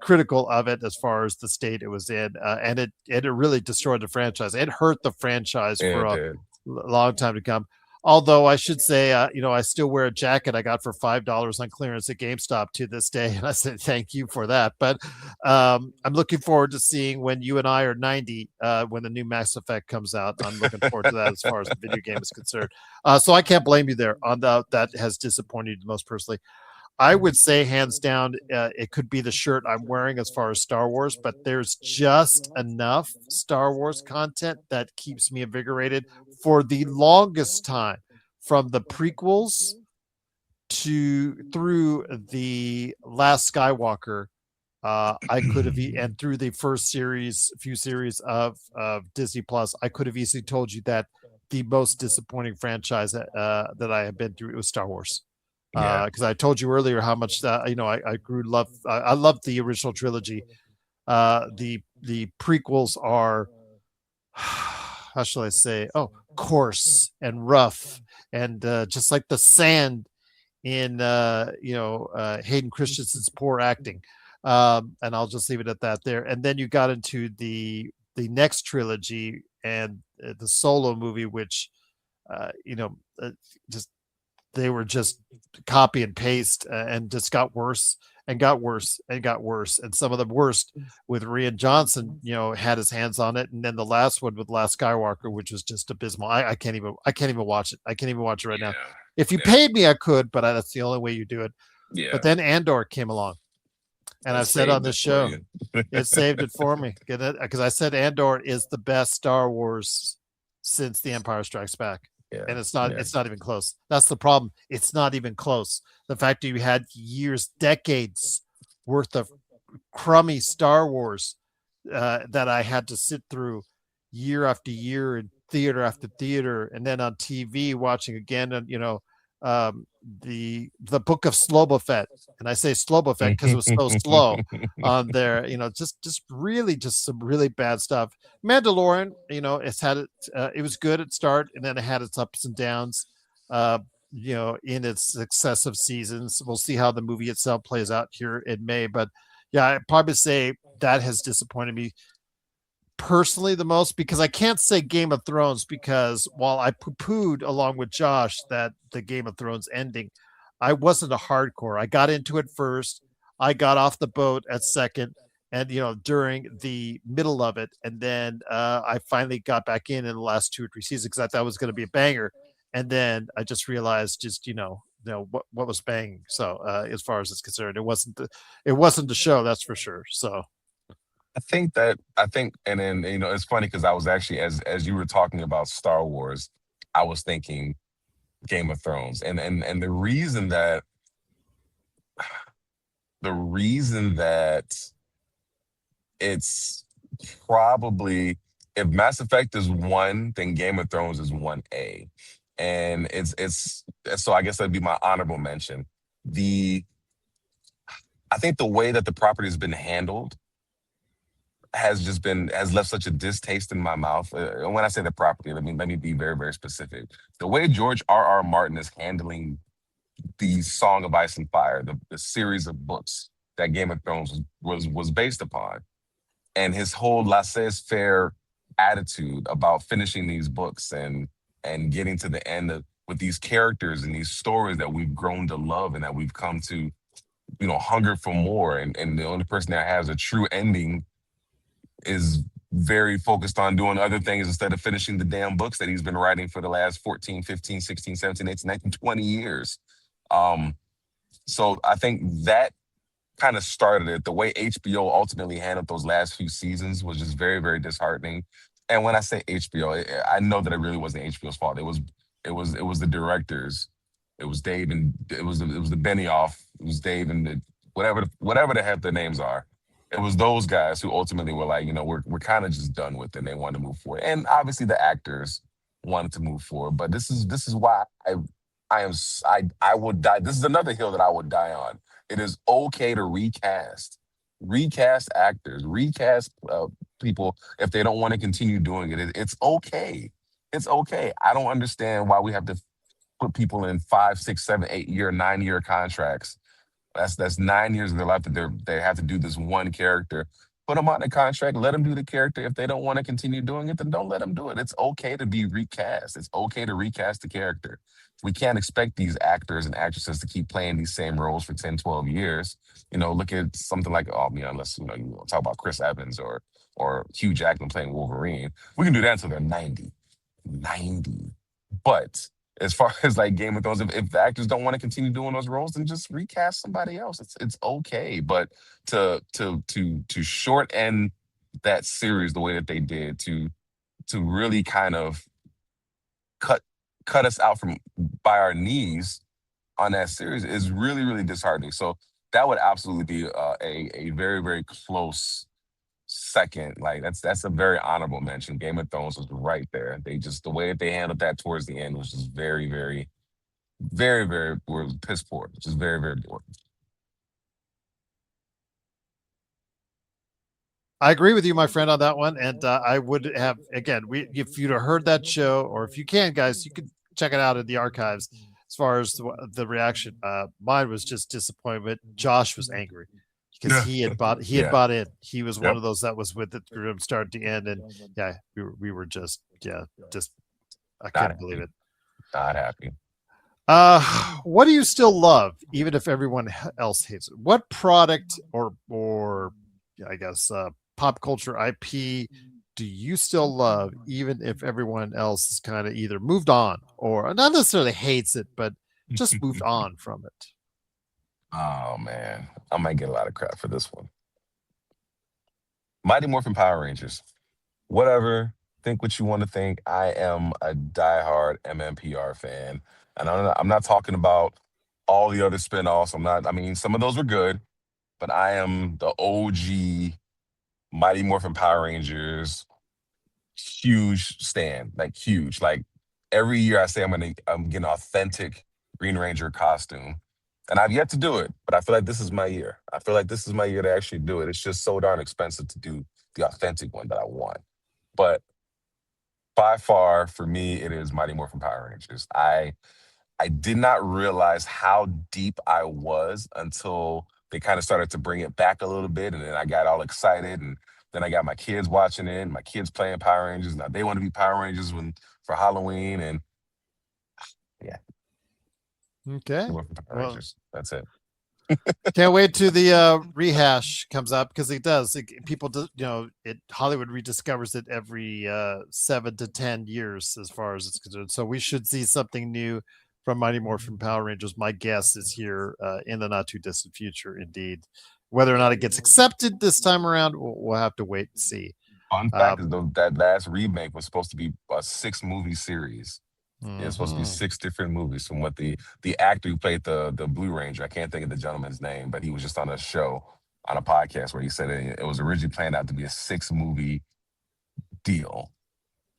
critical of it as far as the state it was in, and it really destroyed the franchise. It hurt the franchise for a long time to come. Although I should say, I still wear a jacket I got for $5 on clearance at GameStop to this day, and I said thank you for that. But I'm looking forward to seeing when you and I are 90, when the new Mass Effect comes out. I'm looking forward to that as far as the video game is concerned. So I can't blame you there on that has disappointed you most personally. I would say hands down, it could be the shirt I'm wearing as far as Star Wars, but there's just enough Star Wars content that keeps me invigorated for the longest time, from the prequels through the Last Skywalker. I could have, and through the first few series of Disney Plus, I could have easily told you that the most disappointing franchise that I have been through was Star Wars. Because I told you earlier how much I love the original trilogy. The prequels are, how shall I say? Oh, coarse and rough, and just like the sand in Hayden Christensen's poor acting. And I'll just leave it at that there. And then you got into the next trilogy and the Solo movie, which just they were just copy and paste and just got worse and got worse and got worse. And some of the worst with Rian Johnson, had his hands on it. And then the last one with Last Skywalker, which was just abysmal. I can't even watch it. I can't even watch it right now. If you paid me, I could, but that's the only way you do it. Yeah. But then Andor came along. And I've said on this show, it saved it for me. Because I said Andor is the best Star Wars since The Empire Strikes Back. Yeah. And it's not even close. That's the problem. It's not even close. The fact that you had decades worth of crummy Star Wars that I had to sit through year after year in theater after theater, and then on TV watching again, and the Book of Slobofet, and I say Slobofet because it was so slow on there. Just some really bad stuff. Mandalorian, it's had it was good at start, and then it had its ups and downs. In its successive seasons. We'll see how the movie itself plays out here in May, but yeah, I'd probably say that has disappointed me personally the most, because I can't say Game of Thrones, because while I poo-pooed along with Josh that the Game of Thrones ending, I wasn't a hardcore. I got into it first. I got off the boat at second, and during the middle of it, and then I finally got back in the last 2 or 3 seasons because I thought it was going to be a banger, and then I just realized what was banging. So as far as it's concerned, it wasn't the show, that's for sure. So I think, and then it's funny because I was actually, as you were talking about Star Wars, I was thinking Game of Thrones, and the reason that it's probably, if Mass Effect is 1, then Game of Thrones is 1A, and it's so I guess that'd be my honorable mention. I think the way that the property has been handled has left such a distaste in my mouth. And when I say the property, let me be very, very specific. The way George R.R. Martin is handling the Song of Ice and Fire, the series of books that Game of Thrones was based upon, and his whole laissez-faire attitude about finishing these books and getting to the end with these characters and these stories that we've grown to love and that we've come to, hunger for more. And the only person that has a true ending is very focused on doing other things instead of finishing the damn books that he's been writing for the last 14, 15, 16, 17, 18, 19, 20 years. So I think that kind of started it. The way HBO ultimately handled those last few seasons was just very, very disheartening. And when I say HBO, I know that it really wasn't HBO's fault. It was the directors. It was Dave, and it was the Benioff. It was Dave and the whatever the heck their names are. It was those guys who ultimately were like, we're kind of just done with it, and they wanted to move forward. And obviously the actors wanted to move forward. But this is why I would die. This is another hill that I would die on. It is okay to recast actors, recast people if they don't want to continue doing it. It's okay. It's okay. I don't understand why we have to put people in 5, 6, 7, 8 year, 9-year contracts. That's 9 years of their life that they have to do this one character. Put them on a contract, let them do the character. If they don't want to continue doing it, then don't let them do it. It's okay to be recast. It's okay to recast the character. We can't expect these actors and actresses to keep playing these same roles for 10, 12 years. Look at something like, unless, you talk about Chris Evans or Hugh Jackman playing Wolverine. We can do that until they're 90. But as far as like Game of Thrones, if the actors don't want to continue doing those roles, then just recast somebody else. It's okay. But to shorten that series the way that they did, to really kind of cut us out by our knees on that series is really, really disheartening. So that would absolutely be a very, very close second. Like that's a very honorable mention. Game of Thrones was right there. They just the way that they handled that towards the end was just very, very, very, very was piss poor. Just very, very poor. I agree with you, my friend, on that one. And I would have, again, if you'd have heard that show, or if you can, guys, you can check it out in the archives. As far as the reaction, mine was just disappointment. Josh was angry because he had bought in. He was one of those that was with it from start to end, and yeah, we were just I couldn't believe it. Not happy. What do you still love, even if everyone else hates it? What product or I guess pop culture IP do you still love, even if everyone else is kind of either moved on or not necessarily hates it, but just moved on from it? Oh man, I might get a lot of crap for this one. Mighty Morphin Power Rangers. Whatever, think what you want to think. I am a diehard MMPR fan, and I'm not talking about all the other spinoffs. I mean, some of those were good, but I am the OG Mighty Morphin Power Rangers huge stan, like huge. Like every year I say I'm getting an authentic Green Ranger costume. And I've yet to do it, but I feel like this is my year. I feel like this is my year to actually do it. It's just so darn expensive to do the authentic one that I want. But by far, for me, it is Mighty Morphin Power Rangers. I did not realize how deep I was until they kind of started to bring it back a little bit, and then I got all excited, and then I got my kids watching it, and my kids playing Power Rangers. Now they want to be Power Rangers for Halloween, and yeah. Okay. Power Rangers. That's it. Can't wait till the rehash comes up, because it does. People do, Hollywood rediscovers it every 7 to 10 years as far as it's concerned. So we should see something new from Mighty Morphin Power Rangers. My guess is here in the not too distant future, indeed. Whether or not it gets accepted this time around, we'll have to wait and see. Fun fact is that last remake was supposed to be a 6-movie series. It's supposed to be 6 different movies from what the actor who played the Blue Ranger, I can't think of the gentleman's name, but he was just on a show, on a podcast, where he said it was originally planned out to be a 6-movie deal.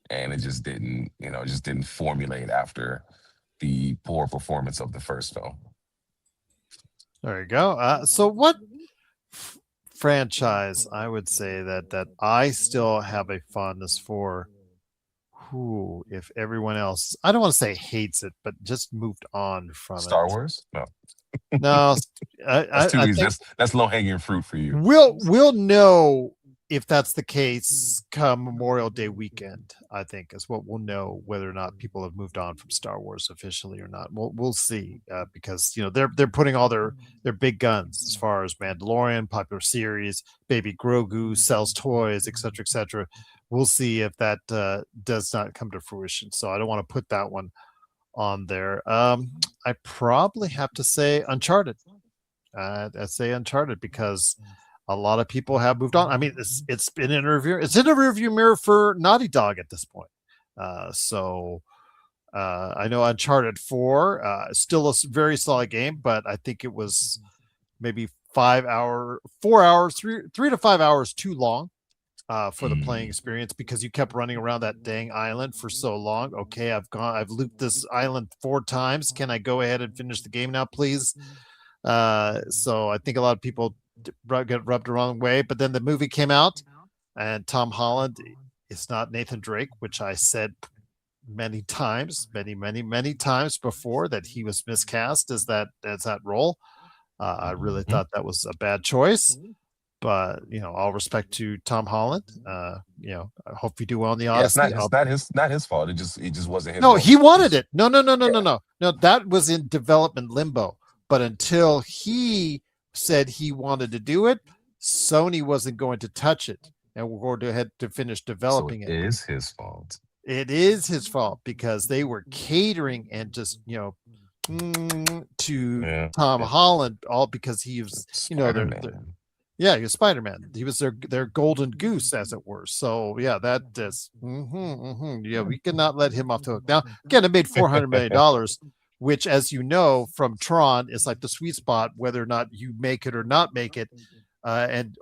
And it just didn't formulate after the poor performance of the first film. There you go. So what franchise I would say that I still have a fondness for, who, if everyone else, I don't want to say hates it, but just moved on from Star Wars? No. No. That's too easy. That's low-hanging fruit for you. We'll know if that's the case come Memorial Day weekend, I think, is what we'll know, whether or not people have moved on from Star Wars officially or not. We'll see, because they're putting all their big guns as far as Mandalorian, popular series, Baby Grogu sells toys, etc. We'll see if that does not come to fruition. So I don't want to put that one on there. I probably have to say Uncharted. I say Uncharted because a lot of people have moved on. I mean, it's been in a rearview mirror for Naughty Dog at this point. So I know Uncharted 4 still a very solid game, but I think it was maybe 4 hours, 3 to 5 hours too long for the playing experience, because you kept running around that dang island for so long. Okay, I've looped this island 4 times. Can I go ahead and finish the game now, please? So I think a lot of people get rubbed the wrong way, but then the movie came out, and Tom Holland is not Nathan Drake, which I said many times before, that he was miscast as that role. I really thought that was a bad choice, but all respect to Tom Holland. I hope you do well in the Odyssey. It's not his fault. It just wasn't his. No, he wanted it. No. That was in development limbo, but until he said he wanted to do it, Sony wasn't going to touch it, and we're going to head to finish developing it. It is his fault. It is his fault, because they were catering and just to Tom Holland, all because he was he was Spider-Man. He was their golden goose, as it were. So that is we cannot let him off the hook. Now again, it made $400 million, which, as you know from Tron, is like the sweet spot, whether or not you make it or not make it.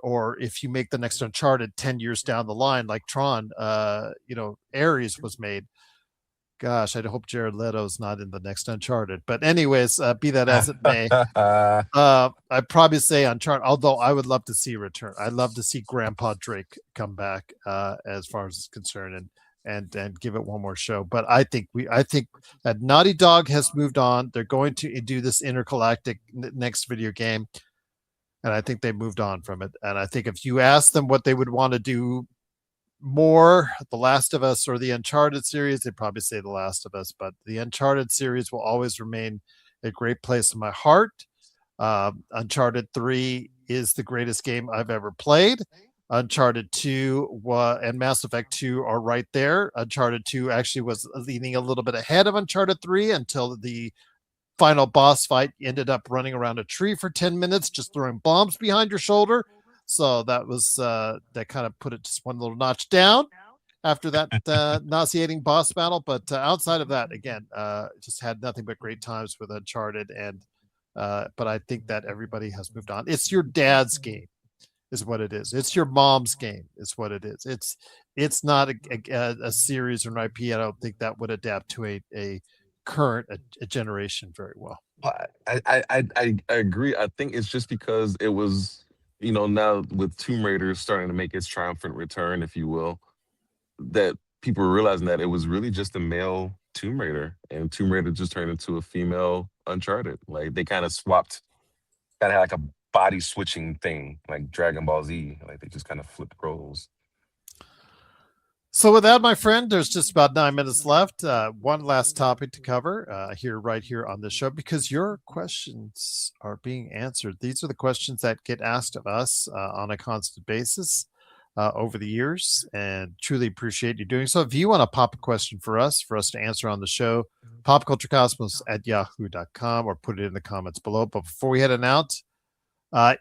Or if you make the next Uncharted 10 years down the line, like Tron, Ares was made. Gosh, I hope Jared Leto's not in the next Uncharted. But anyways, be that as it may, I'd probably say Uncharted, although I would love to see a return. I'd love to see Grandpa Drake come back as far as it's concerned and give it one more show. But I think that Naughty Dog has moved on. They're going to do this intergalactic next video game. And I think they moved on from it. And I think if you ask them what they would want to do more, The Last of Us or the Uncharted series, they'd probably say The Last of Us. But the Uncharted series will always remain a great place in my heart. Uncharted 3 is the greatest game I've ever played. Uncharted 2 and Mass Effect 2 are right there. Uncharted 2 actually was leaning a little bit ahead of Uncharted 3 until the final boss fight ended up running around a tree for 10 minutes, just throwing bombs behind your shoulder. So that was that kind of put it just one little notch down after that nauseating boss battle. But outside of that, again, just had nothing but great times with Uncharted. And but I think that everybody has moved on. It's your dad's game, is what it is. It's your mom's game, is what it is. It's not a series or an IP. I don't think that would adapt to a current a generation very well. I agree. I think it's just because it was, now with Tomb Raider starting to make its triumphant return, if you will, that people were realizing that it was really just a male Tomb Raider, and Tomb Raider just turned into a female Uncharted. Like they kind of swapped, kind of had like a body switching thing, like Dragon Ball Z. Like they just kind of flipped roles. So with that, my friend, there's just about 9 minutes left. One last topic to cover right here on the show, because your questions are being answered. These are the questions that get asked of us on a constant basis over the years, and truly appreciate you doing so. If you want to pop a question for us to answer on the show, popculturecosmos@yahoo.com, or put it in the comments below. But before we head on out,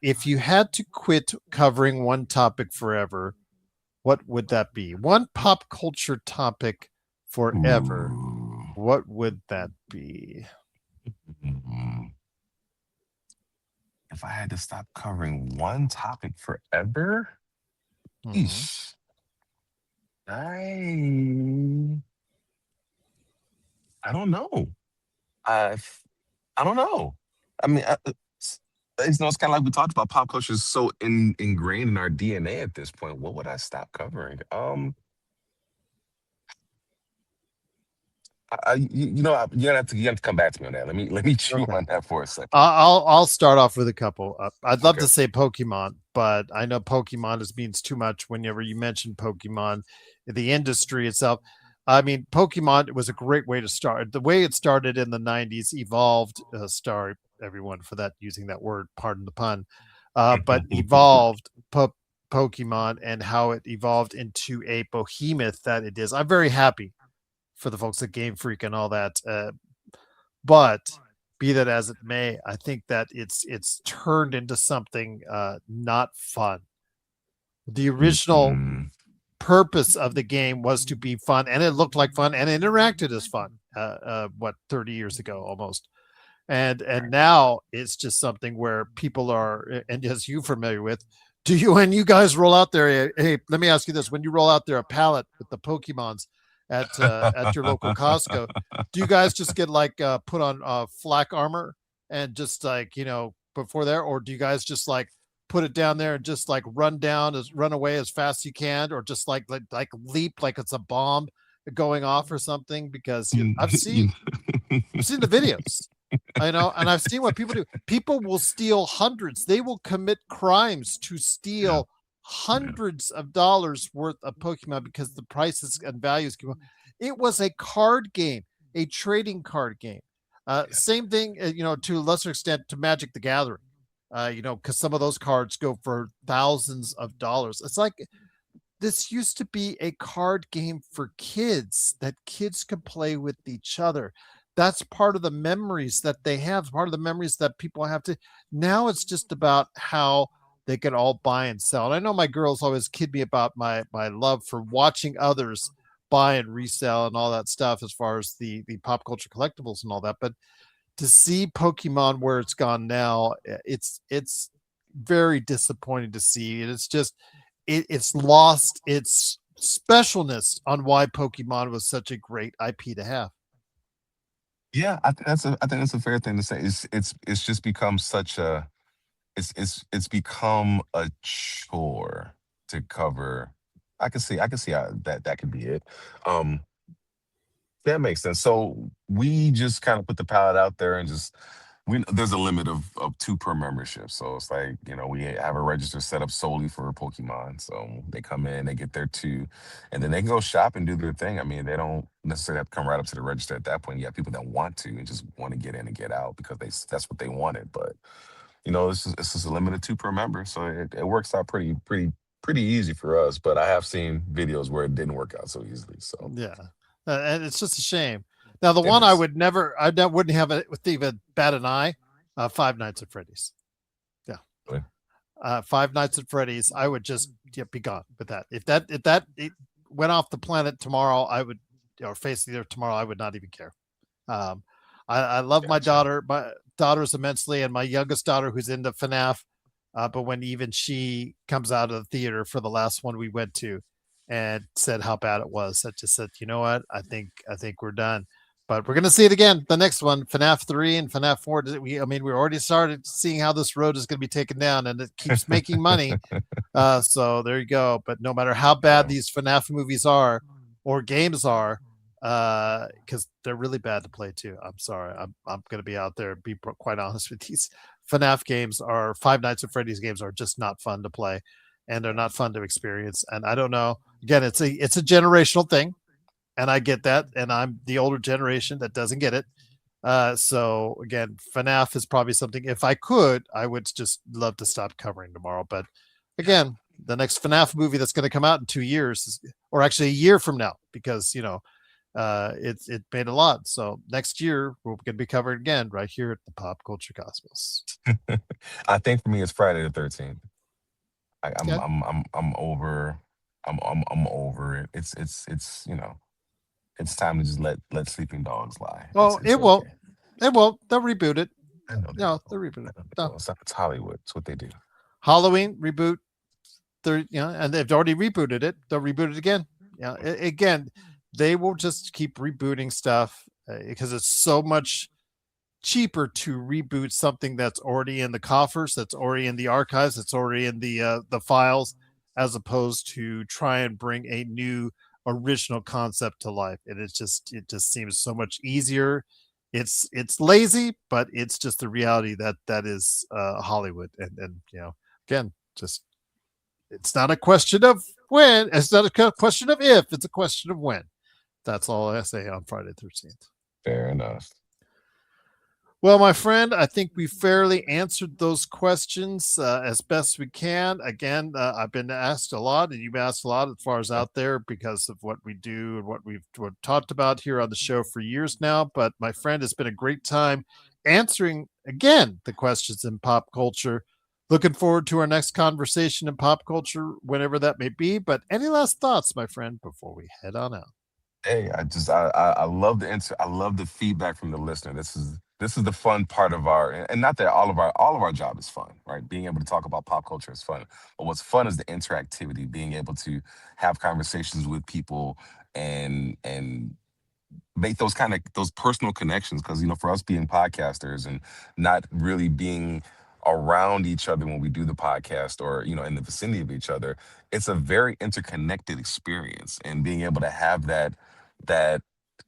if you had to quit covering one topic forever, what would that be? One pop culture topic forever. What would that be? If I had to stop covering one topic forever, I don't know. I don't know. I mean, it's kind of like we talked about. Pop culture is so ingrained in our DNA at this point. What would I stop covering? You have to come back to me on that. Let me chew on that for a second. I'll start off with a couple. I'd love to say Pokemon, but I know Pokemon means too much whenever you mention Pokemon, the industry itself. I mean, Pokemon was a great way to start. The way it started in the 90s evolved. Sorry, everyone, for that, using that word, pardon the pun, but evolved Pokemon, and how it evolved into a behemoth that it is. I'm very happy for the folks at Game Freak and all that. But be that as it may, I think that it's turned into something not fun. The original purpose of the game was to be fun, and it looked like fun, and it interacted as fun. 30 years ago almost. And now it's just something where people are, and as you're familiar with, when you guys roll out there, hey, let me ask you this: when you roll out there a pallet with the Pokemons at your local Costco, do you guys just get like put on flak armor and just before there, or do you guys just like put it down there and just like run away as fast as you can, or just like leap like it's a bomb going off or something? Because I've seen the videos. I know, and I've seen what people do. People will steal hundreds. They will commit crimes to steal hundreds of dollars worth of Pokemon because the prices and values go. It was a card game, a trading card game. Same thing, to a lesser extent, to Magic the Gathering. Because some of those cards go for thousands of dollars. It's like this used to be a card game for kids that kids could play with each other. That's part of the memories that they have, part of the memories that people have to. Now it's just about how they can all buy and sell. And I know my girls always kid me about my love for watching others buy and resell and all that stuff as far as the pop culture collectibles and all that. But to see Pokemon where it's gone now, it's very disappointing to see. And it's just it's lost its specialness on why Pokemon was such a great IP to have. Yeah, I think that's a fair thing to say. It's just become such a it's become a chore to cover. I can see how that could be it. Um, that makes sense. So we just kind of put the palette out there and just there's a limit of two per membership. So it's like, we have a register set up solely for Pokemon. So they come in, they get their two, and then they can go shop and do their thing. I mean, they don't necessarily have to come right up to the register at that point. You have people that want to and just want to get in and get out because that's what they wanted. But it's just a limited two per member. So it works out pretty easy for us. But I have seen videos where it didn't work out so easily. So Yeah. And it's just a shame. Now, the it one I is. wouldn't have it with even bat an eye, Five Nights at Freddy's. Yeah. Really? Five Nights at Freddy's. I would just be gone with that. If that it went off the planet tomorrow, I would, or face the earth tomorrow, I would not even care. I love my daughters immensely, and my youngest daughter who's into FNAF. But when even she comes out of the theater for the last one we went to, and said how bad it was, I just said, you know what? I think we're done. But we're going to see it again. The next one, FNAF 3 and FNAF 4. We already started seeing how this road is going to be taken down, and it keeps making money. So there you go. But no matter how bad these FNAF movies are or games are, because they're really bad to play too. I'm sorry. I'm going to be out there and be quite honest with these. FNAF games Five Nights at Freddy's games are just not fun to play, and they're not fun to experience. And I don't know. Again, it's a generational thing. And I get that, and I'm the older generation that doesn't get it. So again, FNAF is probably something. If I could, I would just love to stop covering tomorrow. But again, the next FNAF movie that's going to come out in 2 years, or actually a year from now, because it made a lot. So next year we're going to be covering again right here at the Pop Culture Cosmos. I think for me it's Friday the 13th. Okay. I'm over. I'm over it. It's it's time to just let sleeping dogs lie. Oh, It's it won't. okay. It won't. They'll reboot it. I know they No, will. they'll reboot it. I know they No. will. It's Hollywood. It's what they do. Halloween reboot. And they've already rebooted it. They'll reboot it again. Again, they will just keep rebooting stuff because it's so much cheaper to reboot something that's already in the coffers, that's already in the archives, that's already in the files, as opposed to try and bring a new original concept to life. And it just seems so much easier. It's lazy, but it's just the reality that is Hollywood. And again, just it's not a question of when, it's not a question of if, it's a question of when. That's all I say on Friday 13th. Fair enough. Well, my friend, I think we fairly answered those questions as best we can. Again, I've been asked a lot, and you've asked a lot as far as out there because of what we do and what we've talked about here on the show for years now. But my friend, it's been a great time answering, again, the questions in pop culture. Looking forward to our next conversation in pop culture, whenever that may be. But any last thoughts, my friend, before we head on out? Hey, I love the answer. I love the feedback from the listener. This is the fun part of and not that all of our job is fun, right? Being able to talk about pop culture is fun. But what's fun is the interactivity, being able to have conversations with people and make those personal connections. Because for us being podcasters and not really being around each other when we do the podcast or in the vicinity of each other, it's a very interconnected experience, and being able to have that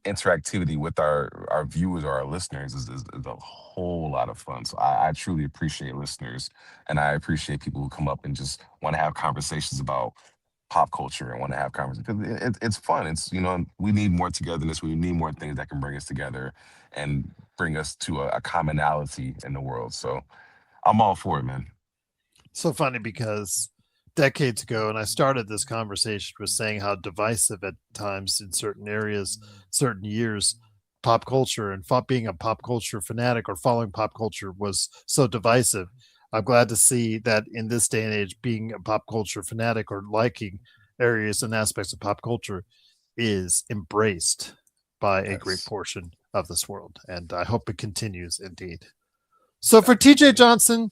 interactivity with our viewers or our listeners is a whole lot of fun. So I truly appreciate listeners, and I appreciate people who come up and just want to have conversations about pop culture and want to have conversations, because it's fun. It's we need more togetherness. We need more things that can bring us together and bring us to a commonality in the world. So I'm all for it, man. So funny because decades ago, and I started this conversation with saying how divisive at times in certain areas, certain years, pop culture and being a pop culture fanatic or following pop culture was so divisive. I'm glad to see that in this day and age, being a pop culture fanatic or liking areas and aspects of pop culture is embraced by a great Yes. portion of this world. And I hope it continues indeed. So for TJ Johnson,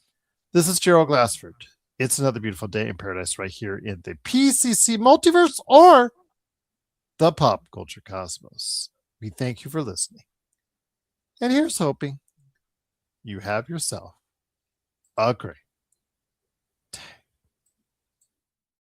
this is Gerald Glassford. It's another beautiful day in paradise right here in the PCC Multiverse or the Pop Culture Cosmos. We thank you for listening. And here's hoping you have yourself a great